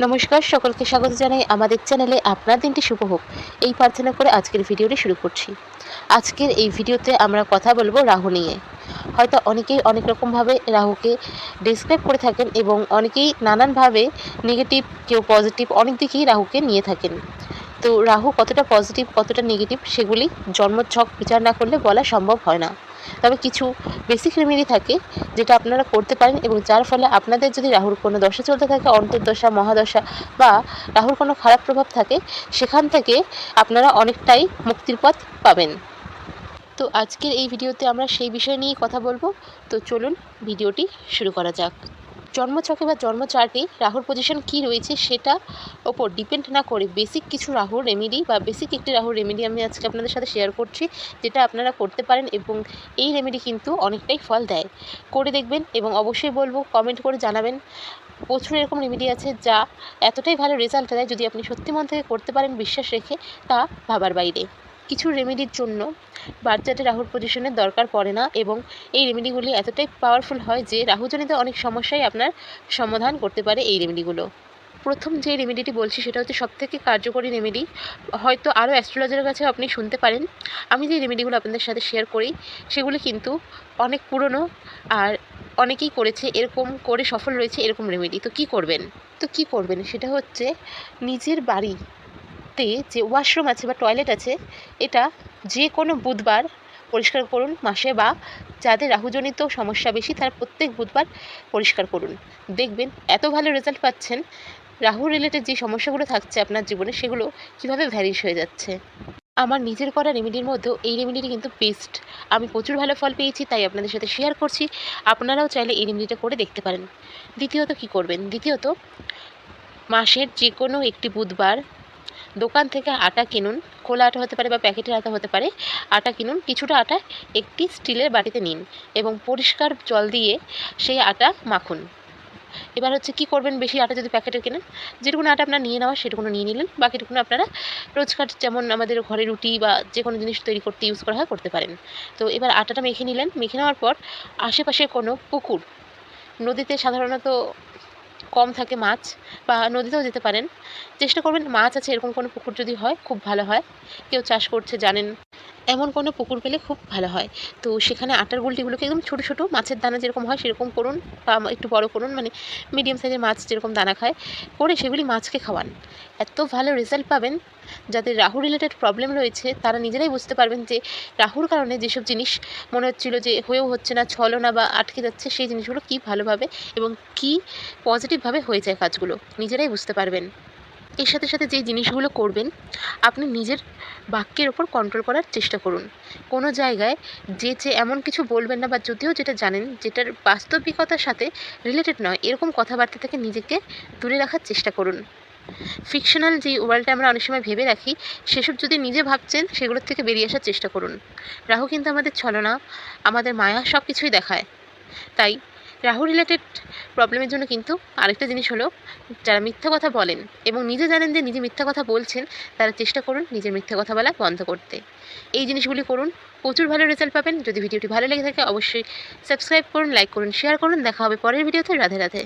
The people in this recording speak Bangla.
নমস্কার, সকলকে স্বাগত জানাই আমাদের চ্যানেলে। আপনার দিনটি শুভ হোক এই প্রার্থনা করে আজকের ভিডিওটি শুরু করছি। আজকের এই ভিডিওতে আমরা কথা বলবো রাহু নিয়ে। হয়তো অনেকেই অনেক রকমভাবে রাহুকে ডেসক্রাইব করে থাকেন এবং অনেকেই নানানভাবে নেগেটিভ, কেউ পজিটিভ, অনেক দিকেই রাহুকে নিয়ে থাকেন। তো রাহু কতটা পজিটিভ কতটা নেগেটিভ সেগুলি জন্মছক বিচার না করলে বলা সম্ভব হয় না। তবে কিছু বেসিক রেমেডি থাকে যেটা আপনারা করতে পারেন এবং যার ফলে আপনাদের যদি রাহুর কোনো দশা চলতে থাকে, অন্তর্দশা, মহাদশা বা রাহুর কোনো খারাপ প্রভাব থাকে, সেখান থেকে আপনারা অনেকটাই মুক্তির পথ পাবেন। তো আজকের এই ভিডিওতে আমরা সেই বিষয় নিয়েই কথা বলবো। তো চলুন ভিডিওটি শুরু করা যাক। জন্মছকে বা জন্ম চার্টে রাহুর পজিশন কী রয়েছে সেটা ওপর ডিপেন্ড না করে বেসিক কিছু রাহুর রেমেডি বা বেসিক একটি রাহুর রেমেডি আমি আজকে আপনাদের সাথে শেয়ার করছি, যেটা আপনারা করতে পারেন এবং এই রেমেডি কিন্তু অনেকটাই ফল দেয়। করে দেখবেন এবং অবশ্যই বলবো কমেন্ট করে জানাবেন। প্রচুর এরকম রেমেডি আছে যা এতটাই ভালো রেজাল্ট দেয়, যদি আপনি সত্যি মন থেকে করতে পারেন বিশ্বাস রেখে, তা ভাবার বাইরে। কিছু রেমেডির জন্য বার্থ চার্টে রাহুর পজিশনের দরকার পড়ে না এবং এই রেমেডিগুলি এতটাই পাওয়ারফুল হয় যে রাহুজনিত অনেক সমস্যাই আপনার সমাধান করতে পারে এই রেমেডিগুলো। প্রথম যে রেমেডিটি বলছি সেটা হচ্ছে সবথেকে কার্যকরী রেমেডি। হয়তো আরও অ্যাস্ট্রোলজারের কাছে আপনি শুনতে পারেন। আমি যে রেমেডিগুলো আপনাদের সাথে শেয়ার করি সেগুলি কিন্তু অনেক পুরনো, আর অনেকেই করেছে, এরকম করে সফল রয়েছে এরকম রেমেডি। তো কী করবেন সেটা হচ্ছে নিজের বাড়িতে যে ওয়াশরুম আছে বা টয়লেট আছে, এটা যে কোনো বুধবার পরিষ্কার করুন মাসে, বা যাদের রাহুজনিত সমস্যা বেশি তার প্রত্যেক বুধবার পরিষ্কার করুন। দেখবেন এত ভালো রেজাল্ট পাচ্ছেন, রাহু রিলেটেড যে সমস্যাগুলো থাকছে আপনার জীবনে সেগুলো কীভাবে ভ্যানিশ হয়ে যাচ্ছে। আমার নিজের করা রেমেডির মধ্যেও এই রেমেডিটি কিন্তু বেস্ট। আমি প্রচুর ভালো ফল পেয়েছি, তাই আপনাদের সাথে শেয়ার করছি। আপনারাও চাইলে এই রেমেডিটা করে দেখতে পারেন। দ্বিতীয়ত কী করবেন? মাসের যে কোনো একটি বুধবার দোকান থেকে আটা কিনুন। খোলা আটা হতে পারে বা প্যাকেটের আটা হতে পারে। আটা কিনুন, কিছুটা আটা একটি স্টিলের বাটিতে নিন এবং পরিষ্কার জল দিয়ে সেই আটা মাখুন। এবার হচ্ছে কী করবেন, বেশি আটা যদি প্যাকেটের কেনেন, যেটুকুনো আটা আপনার নিয়ে নেওয়া সেটুকুনো নিয়ে নিলেন, বাকিটুকুনো আপনারা রোজকার যেমন আমাদের ঘরে রুটি বা যে কোনো জিনিস তৈরি করতে ইউজ করা হয় করতে পারেন। তো এবার আটাটা মেখে নিলেন। মেখে নেওয়ার পর আশেপাশে কোনো পুকুর, নদীতে সাধারণত কম থাকে মাছ, বা নদীতেও যেতে পারেন। চেষ্টা করবেন মাছ আছে এরকম কোনো পুকুর যদি হয় খুব ভালো হয়, কেউ চাষ করছে জানেন, এমন কোনো পুকুর পেলে খুব ভালো হয়। তো সেখানে আটার গুলটিগুলোকে একদম ছোটো ছোটো মাছের দানা যেরকম হয় সেরকম করুন, বা একটু বড় করুন, মানে মিডিয়াম সাইজের মাছ যেরকম দানা খায়, করে সেগুলি মাছকে খাওয়ান। এত ভালো রেজাল্ট পাবেন। যাদের রাহু রিলেটেড প্রবলেম রয়েছে তারা নিজেরাই বুঝতে পারবেন যে রাহুর কারণে যেসব জিনিস মনে হচ্ছিল যে হয়েও হচ্ছে না, ছলনা বা আটকে যাচ্ছে, সেই জিনিসগুলো কী ভালোভাবে এবং কী পজিটিভভাবে হয়ে যায় কাজগুলো নিজেরাই বুঝতে পারবেন। এর সাথে সাথে যেই জিনিসগুলো করবেন, আপনি নিজের বাক্যের ওপর কন্ট্রোল করার চেষ্টা করুন। কোনো জায়গায় যে এমন কিছু বলবেন না, বা যদিও যেটা জানেন যেটার বাস্তবিকতার সাথে রিলেটেড নয় এরকম কথাবার্তা থেকে নিজেকে দূরে রাখার চেষ্টা করুন। ফিকশনাল যে ওয়ার্ল্ডটা আমরা অনেক সময় ভেবে রাখি, সেসব যদি নিজে ভাবছেন সেগুলোর থেকে বেরিয়ে আসার চেষ্টা করুন। রাহু কিন্তু আমাদের ছলনা, আমাদের মায়া সব কিছুই দেখায়। তাই রাহু রিলেটেড প্রবলেমের জন্য কিন্তু আরেকটা জিনিস হলো, যারা মিথ্যা কথা বলেন এবং নিজে জানেন যে নিজে মিথ্যা কথা বলছেন, তারা চেষ্টা করুন নিজের মিথ্যা কথা বলা বন্ধ করতে। এই জিনিসগুলি করুন, প্রচুর ভালো রেজাল্ট পাবেন। যদি ভিডিওটি ভালো লেগে থাকে অবশ্যই সাবস্ক্রাইব করুন, লাইক করুন, শেয়ার করুন। দেখা হবে পরের ভিডিওতে। রাধে রাধে।